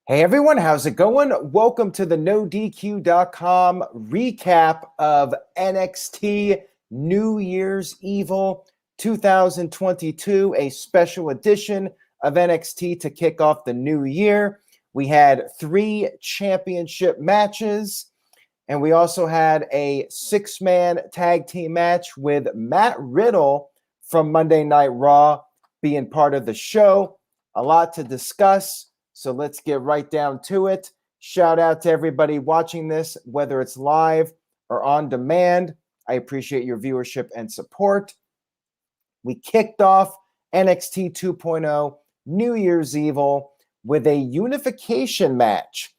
Hey everyone, how's it going? Welcome to the NoDQ.com recap of NXT New Year's Evil 2022, a special edition of NXT to kick off the new year. We had 3 championship matches, and we also had a 6-man tag team match with Matt Riddle from Monday Night Raw being part of the show. A lot to discuss. So let's get right down to it. Shout out to everybody watching this, whether it's live or on demand. I appreciate your viewership and support. We kicked off NXT 2.0 New Year's Evil with a unification match.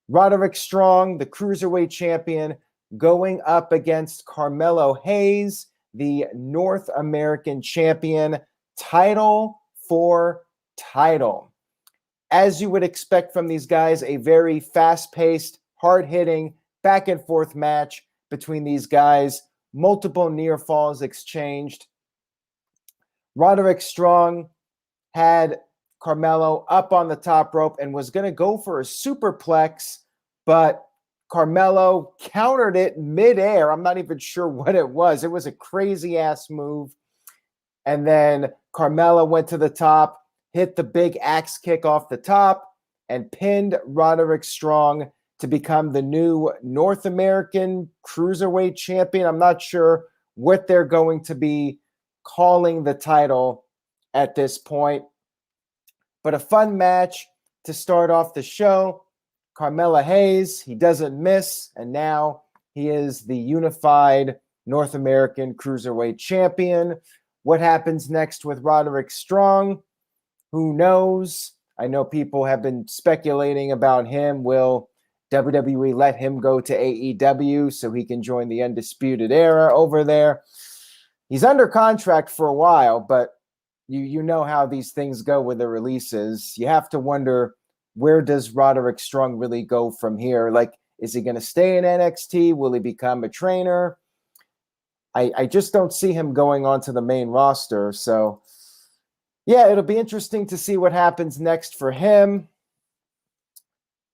Roderick Strong, the Cruiserweight champion, going up against Carmelo Hayes, the North American champion, title for title. As you would expect from these guys, a very fast-paced, hard-hitting, back-and-forth match between these guys. Multiple near falls exchanged. Roderick Strong had Carmelo up on the top rope and was going to go for a superplex, but Carmelo countered it midair. I'm not even sure what it was. It was a crazy-ass move. And then Carmelo went to the top, hit the big axe kick off the top, and pinned Roderick Strong to become the new North American Cruiserweight champion. I'm not sure what they're going to be calling the title at this point, but a fun match to start off the show. Carmelo Hayes, he doesn't miss, and now he is the unified North American Cruiserweight champion. What happens next with Roderick Strong? Who knows? I know people have been speculating about him. Will WWE let him go to AEW so he can join the Undisputed Era over there? He's under contract for a while, but you know how these things go with the releases. You have to wonder, where does Roderick Strong really go from here? Like, is he going to stay in NXT? Will he become a trainer? I just don't see him going onto the main roster, so yeah, it'll be interesting to see what happens next for him.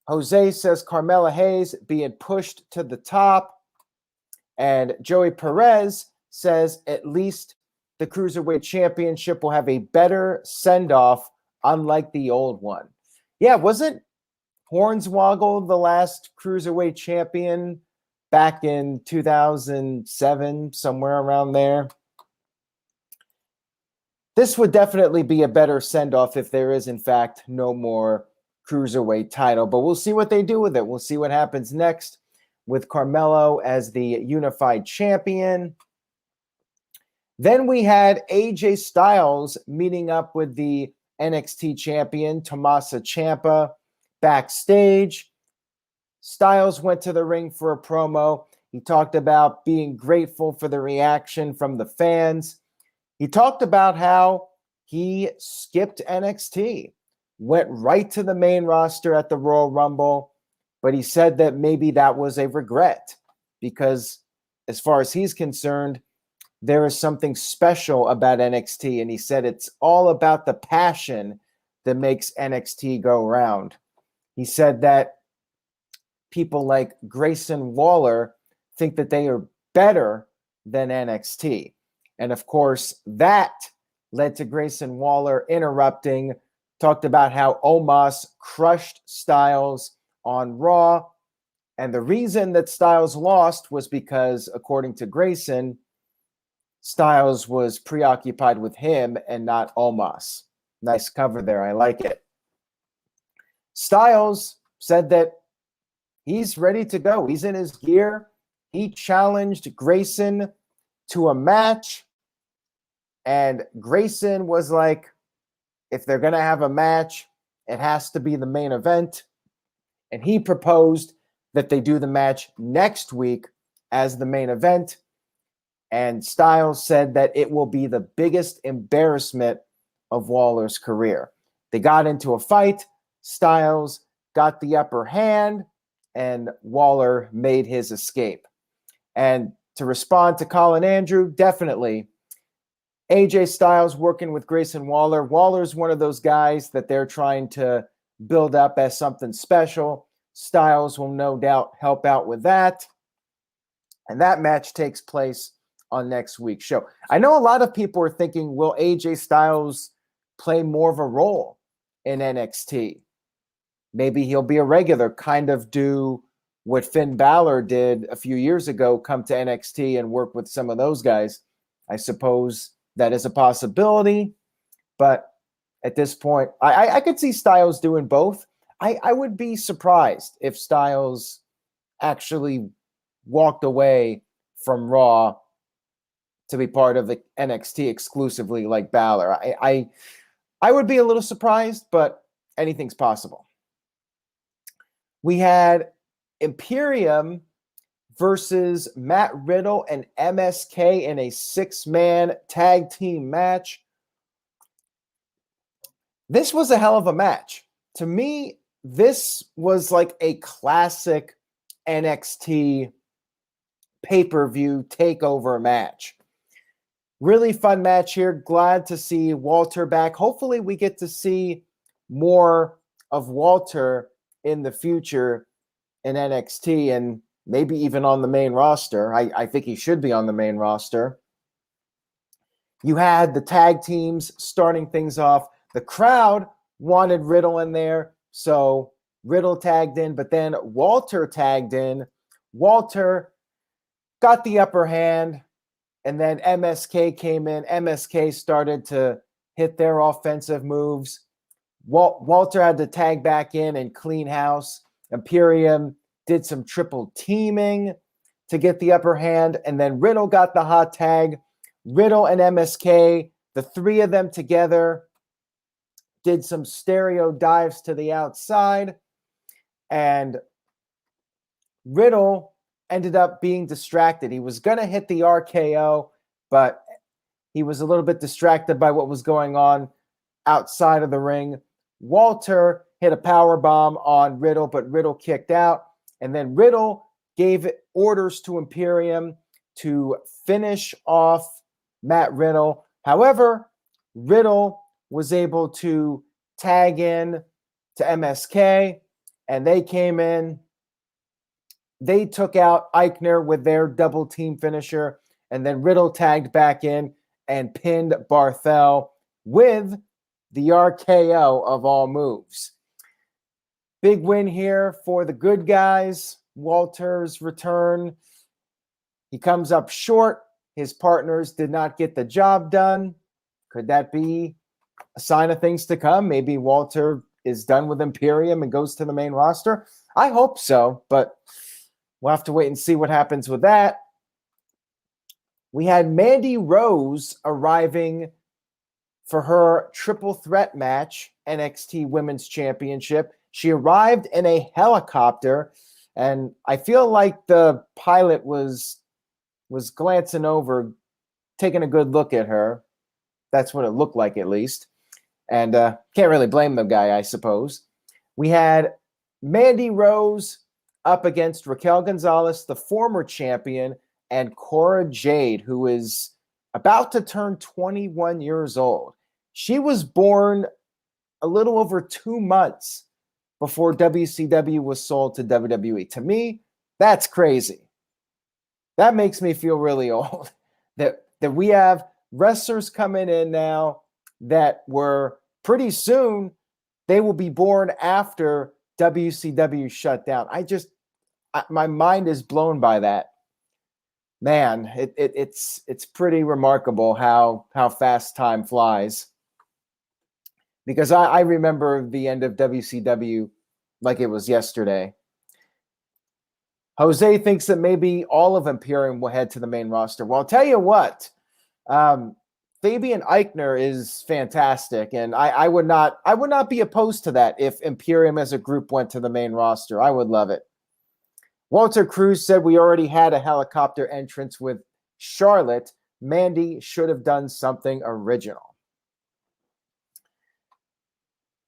Jose says Carmelo Hayes being pushed to the top. And Joey Perez says at least the Cruiserweight Championship will have a better send-off, unlike the old one. Yeah, wasn't Hornswoggle the last Cruiserweight champion back in 2007, somewhere around there? This would definitely be a better send-off if there is, in fact, no more Cruiserweight title. But we'll see what they do with it. We'll see what happens next with Carmelo as the unified champion. Then we had AJ Styles meeting up with the NXT champion, Tommaso Ciampa, backstage. Styles went to the ring for a promo. He talked about being grateful for the reaction from the fans. He talked about how he skipped NXT, went right to the main roster at the Royal Rumble, but he said that maybe that was a regret because as far as he's concerned, there is something special about NXT, and he said it's all about the passion that makes NXT go round. He said that people like Grayson Waller think that they are better than NXT. And of course, that led to Grayson Waller interrupting, talked about how Omos crushed Styles on Raw. And the reason that Styles lost was because, according to Grayson, Styles was preoccupied with him and not Omos. Nice cover there. I like it. Styles said that he's ready to go. He's in his gear. He challenged Grayson to a match. And Grayson was like, if they're going to have a match, it has to be the main event. And he proposed that they do the match next week as the main event. And Styles said that it will be the biggest embarrassment of Waller's career. They got into a fight. Styles got the upper hand, and Waller made his escape. And to respond to Colin Andrew, definitely AJ Styles working with Grayson Waller. Waller's one of those guys that they're trying to build up as something special. Styles will no doubt help out with that. And that match takes place on next week's show. I know a lot of people are thinking, will AJ Styles play more of a role in NXT? Maybe he'll be a regular, kind of do what Finn Balor did a few years ago, come to NXT and work with some of those guys. I suppose that is a possibility, but at this point, I could see Styles doing both. I would be surprised if Styles actually walked away from Raw to be part of the NXT exclusively like Balor. I would be a little surprised, but anything's possible. We had Imperium versus Matt Riddle and MSK in a 6-man tag team match. This was a hell of a match. To me, this was like a classic NXT pay-per-view takeover match. Really fun match here. Glad to see Walter back. Hopefully we get to see more of Walter in the future in NXT and maybe even on the main roster. I think he should be on the main roster. You had the tag teams starting things off. The crowd wanted Riddle in there, so Riddle tagged in, but then Walter tagged in. Walter got the upper hand, and then MSK came in. MSK started to hit their offensive moves. Walter had to tag back in and clean house. Imperium did some triple teaming to get the upper hand, and then Riddle got the hot tag. Riddle and MSK, the three of them together, did some stereo dives to the outside, and Riddle ended up being distracted. He was going to hit the RKO, but he was a little bit distracted by what was going on outside of the ring. Walter hit a power bomb on Riddle, but Riddle kicked out. And then Riddle gave orders to Imperium to finish off Matt Riddle. However, Riddle was able to tag in to MSK, and they came in. They took out Eichner with their double team finisher, and then Riddle tagged back in and pinned Barthel with the RKO of all moves. Big win here for the good guys. Walter's return. He comes up short. His partners did not get the job done. Could that be a sign of things to come? Maybe Walter is done with Imperium and goes to the main roster. I hope so, but we'll have to wait and see what happens with that. We had Mandy Rose arriving for her triple threat match, NXT Women's Championship. She arrived in a helicopter, and I feel like the pilot was glancing over, taking a good look at her. That's what it looked like, at least. And can't really blame the guy, I suppose. We had Mandy Rose up against Raquel Gonzalez, the former champion, and Cora Jade, who is about to turn 21 years old. She was born a little over 2 months before WCW was sold to WWE. To me, that's crazy. That makes me feel really old that we have wrestlers coming in now that were pretty soon, they will be born after WCW shut down. My mind is blown by that. Man, it's pretty remarkable how fast time flies. Because I remember the end of WCW like it was yesterday. Jose thinks that maybe all of Imperium will head to the main roster. Well, I'll tell you what, Fabian Eichner is fantastic, and I would not be opposed to that if Imperium as a group went to the main roster. I would love it. Walter Cruz said we already had a helicopter entrance with Charlotte. Mandy should have done something original.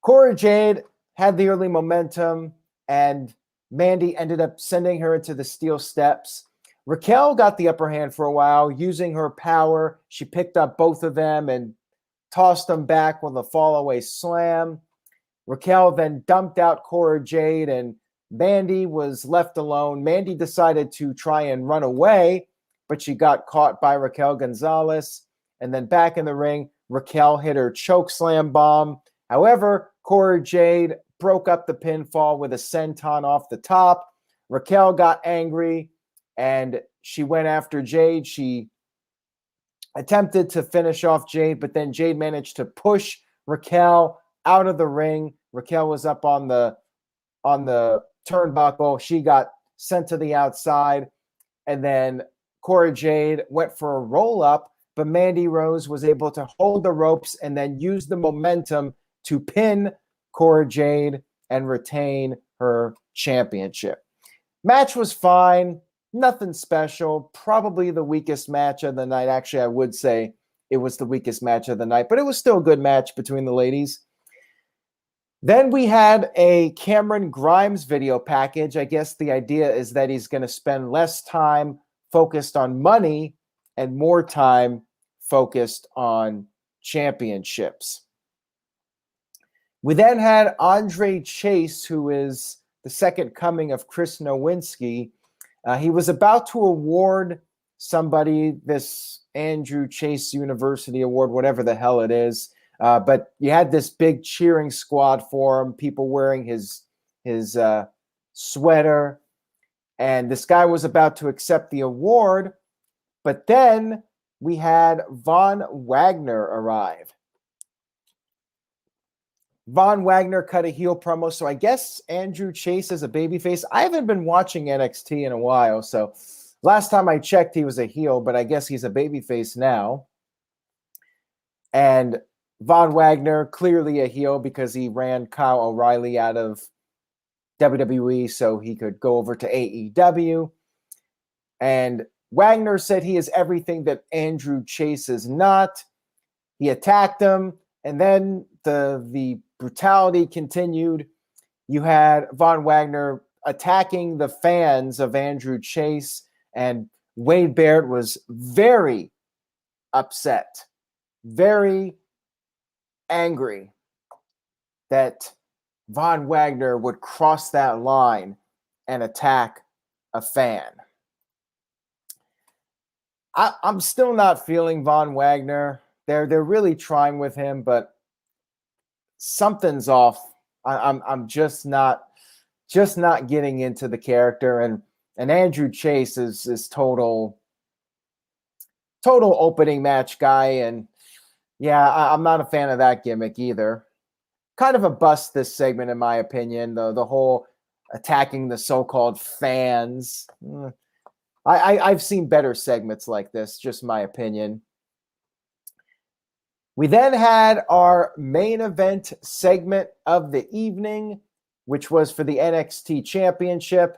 Cora Jade had the early momentum, and Mandy ended up sending her into the steel steps. Raquel got the upper hand for a while, using her power. She picked up both of them and tossed them back with a fallaway slam. Raquel then dumped out Cora Jade, and Mandy was left alone. Mandy decided to try and run away, but she got caught by Raquel Gonzalez. And then back in the ring, Raquel hit her chokeslam bomb. However, Cora Jade broke up the pinfall with a senton off the top. Raquel got angry, and she went after Jade. She attempted to finish off Jade, but then Jade managed to push Raquel out of the ring. Raquel was up on the turnbuckle. She got sent to the outside, and then Cora Jade went for a roll-up, but Mandy Rose was able to hold the ropes and then use the momentum to pin Cora Jade and retain her championship. Match was fine. Nothing special. Probably the weakest match of the night. Actually, I would say it was the weakest match of the night, but it was still a good match between the ladies. Then we had a Cameron Grimes video package. I guess the idea is that he's going to spend less time focused on money and more time focused on championships. We then had Andre Chase, who is the second coming of Chris Nowinski. He was about to award somebody this Andrew Chase University Award, whatever the hell it is. But you had this big cheering squad for him, people wearing his sweater. And this guy was about to accept the award. But then we had Von Wagner arrive. Von Wagner cut a heel promo. So I guess Andrew Chase is a babyface. I haven't been watching NXT in a while. So last time I checked, he was a heel, but I guess he's a babyface now. And Von Wagner, clearly a heel because he ran Kyle O'Reilly out of WWE so he could go over to AEW. And Wagner said he is everything that Andrew Chase is not. He attacked him, and then the brutality continued. You had Von Wagner attacking the fans of Andrew Chase, and Wade Barrett was very upset, very angry that Von Wagner would cross that line and attack a fan. I'm still not feeling Von Wagner. They're really trying with him, but something's off. I'm just not getting into the character, and Andrew Chase is total opening match guy, and yeah, I'm not a fan of that gimmick either. Kind of a bust this segment, in my opinion. The whole attacking the so-called fans. I've seen better segments like this, just my opinion. We then had our main event segment of the evening, which was for the NXT Championship.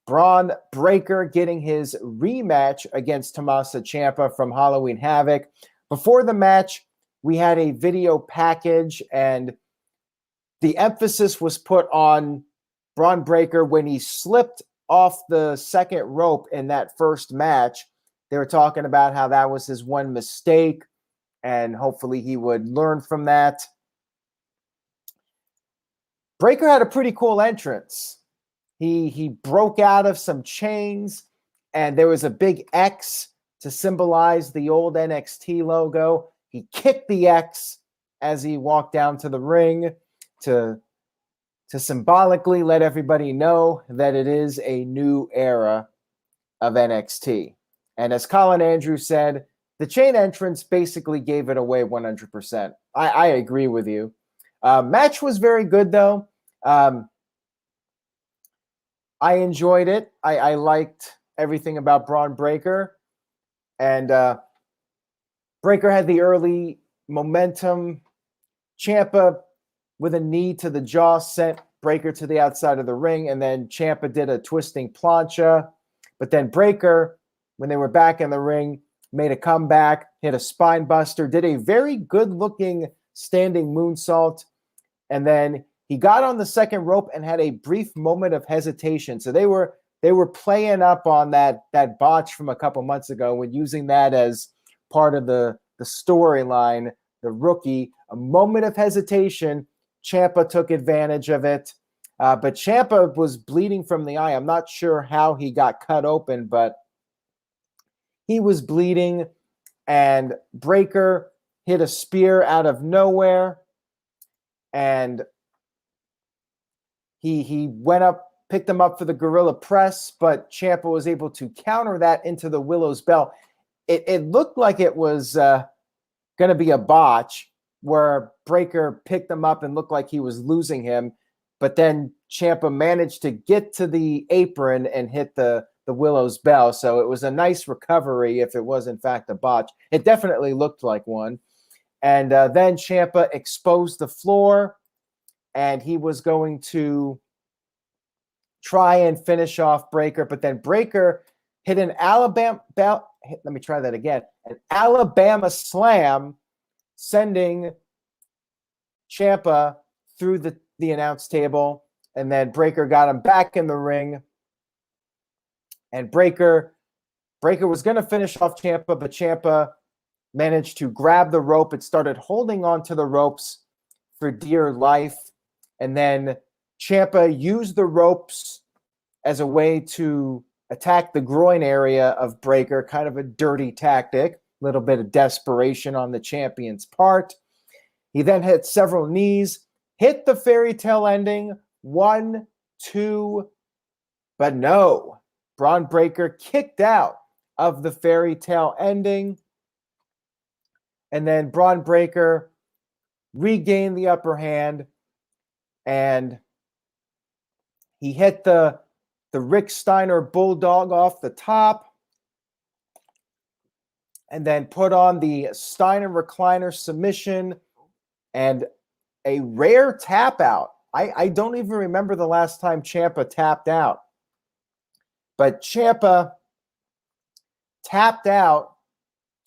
Bron Breakker getting his rematch against Tommaso Ciampa from Halloween Havoc. Before the match, we had a video package, and the emphasis was put on Bron Breakker when he slipped off the second rope in that first match. They were talking about how that was his one mistake, and hopefully he would learn from that. Breakker had a pretty cool entrance. He broke out of some chains, and there was a big X to symbolize the old NXT logo. He kicked the X as he walked down to the ring to symbolically let everybody know that it is a new era of NXT. And as Colin Andrews said, the chain entrance basically gave it away 100%. I agree with you. Match was very good, though. I enjoyed it. I liked everything about Bron Breakker. And Breakker had the early momentum. Ciampa, with a knee to the jaw, sent Breakker to the outside of the ring. And then Ciampa did a twisting plancha. But then Breakker, when they were back in the ring, made a comeback, hit a spine buster, did a very good-looking standing moonsault. And then he got on the second rope and had a brief moment of hesitation. So they were playing up on that botch from a couple months ago and using that as part of the storyline. The rookie, a moment of hesitation. Ciampa took advantage of it. But Ciampa was bleeding from the eye. I'm not sure how he got cut open, but he was bleeding, and Breaker hit a spear out of nowhere, and he went up, picked him up for the gorilla press, but Ciampa was able to counter that into the Willow's Bell. It looked like it was going to be a botch where Breaker picked him up and looked like he was losing him, but then Ciampa managed to get to the apron and hit the Willow's Bell. So it was a nice recovery if it was in fact a botch. It definitely looked like one. And then Ciampa exposed the floor, and he was going to try and finish off Breaker, but then Breaker hit an Alabama slam, sending Ciampa through the announce table, and then Breaker got him back in the ring. And Breaker was going to finish off Ciampa, but Ciampa managed to grab the rope. It started holding on to the ropes for dear life. And then Ciampa used the ropes as a way to attack the groin area of Breaker, kind of a dirty tactic, a little bit of desperation on the champion's part. He then hit several knees, hit the fairy tale ending, 1, 2, but no. Bron Breaker kicked out of the fairy tale ending. And then Bron Breaker regained the upper hand, and he hit the Rick Steiner Bulldog off the top, and then put on the Steiner Recliner submission and a rare tap out. I don't even remember the last time Ciampa tapped out. But Ciampa tapped out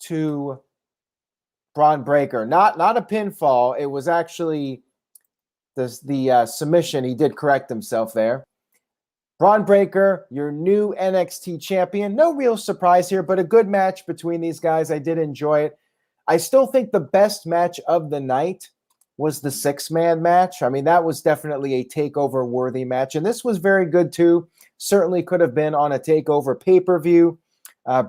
to Bron Breaker. Not a pinfall. It was actually the submission. He did correct himself there. Bron Breaker, your new NXT champion. No real surprise here, but a good match between these guys. I did enjoy it. I still think the best match of the night was the 6-man match. I mean, that was definitely a takeover-worthy match, and this was very good too. Certainly could have been on a takeover pay-per-view.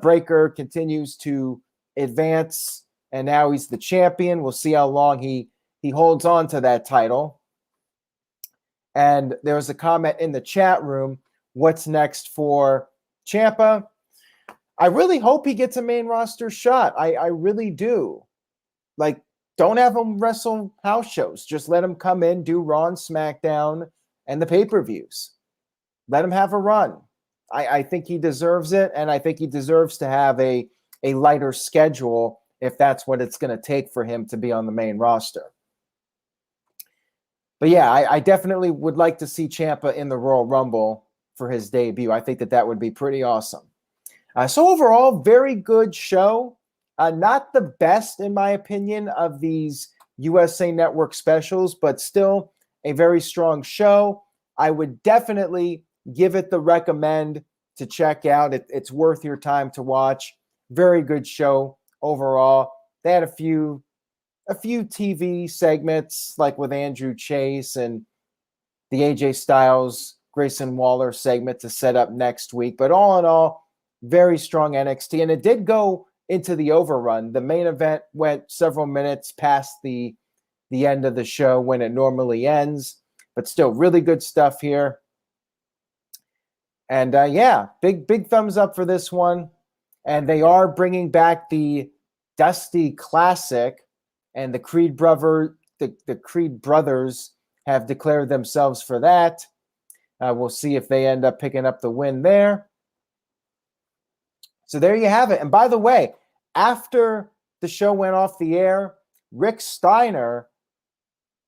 Breaker continues to advance, and now he's the champion. We'll see how long he holds on to that title. And there was a comment in the chat room, what's next for Ciampa? I really hope he gets a main roster shot. I really do. Like, don't have him wrestle house shows. Just let him come in, do Raw and SmackDown and the pay-per-views. Let him have a run. I think he deserves it, and I think he deserves to have a lighter schedule if that's what it's going to take for him to be on the main roster. But yeah, I definitely would like to see Ciampa in the Royal Rumble for his debut. I think that would be pretty awesome. So overall, very good show. Not the best, in my opinion, of these USA Network specials, but still a very strong show. I would definitely give it the recommend to check out. It's worth your time to watch. Very good show overall. They had a few TV segments, like with Andrew Chase and the AJ Styles, Grayson Waller segment to set up next week. But all in all, very strong NXT. And it did go into the overrun. The main event went several minutes past the end of the show when it normally ends. But still, really good stuff here. And yeah, big thumbs up for this one. And they are bringing back the Dusty Classic, and the Creed brothers have declared themselves for that. We'll see if they end up picking up the win there. So there you have it. And by the way, after the show went off the air, Rick Steiner,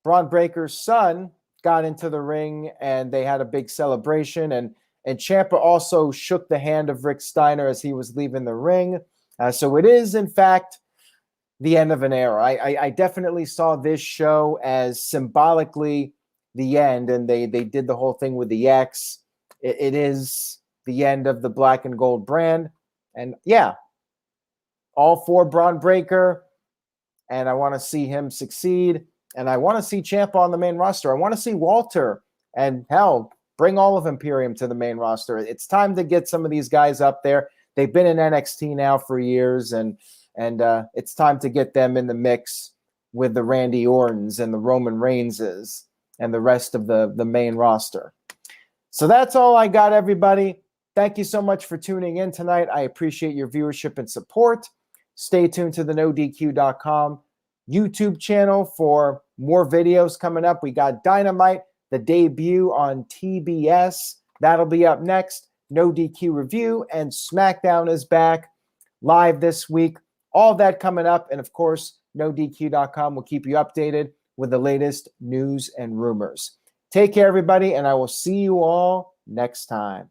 Bron Breaker's son, got into the ring, and they had a big celebration. And Ciampa also shook the hand of Rick Steiner as he was leaving the ring. So it is, in fact, the end of an era. I definitely saw this show as symbolically the end, and they did the whole thing with the X. It is the end of the black and gold brand. And yeah, all for Bron Breakker, and I want to see him succeed. And I want to see Ciampa on the main roster. I want to see Walter, and hell, bring all of Imperium to the main roster. It's time to get some of these guys up there. They've been in NXT now for years, and it's time to get them in the mix with the Randy Ortons and the Roman Reignses and the rest of the main roster. So that's all I got, everybody. Thank you so much for tuning in tonight. I appreciate your viewership and support. Stay tuned to the NoDQ.com YouTube channel for more videos coming up. We got Dynamite, the debut on TBS. That'll be up next. No DQ review, and SmackDown is back live this week. All that coming up. And of course, NoDQ.com will keep you updated with the latest news and rumors. Take care, everybody, and I will see you all next time.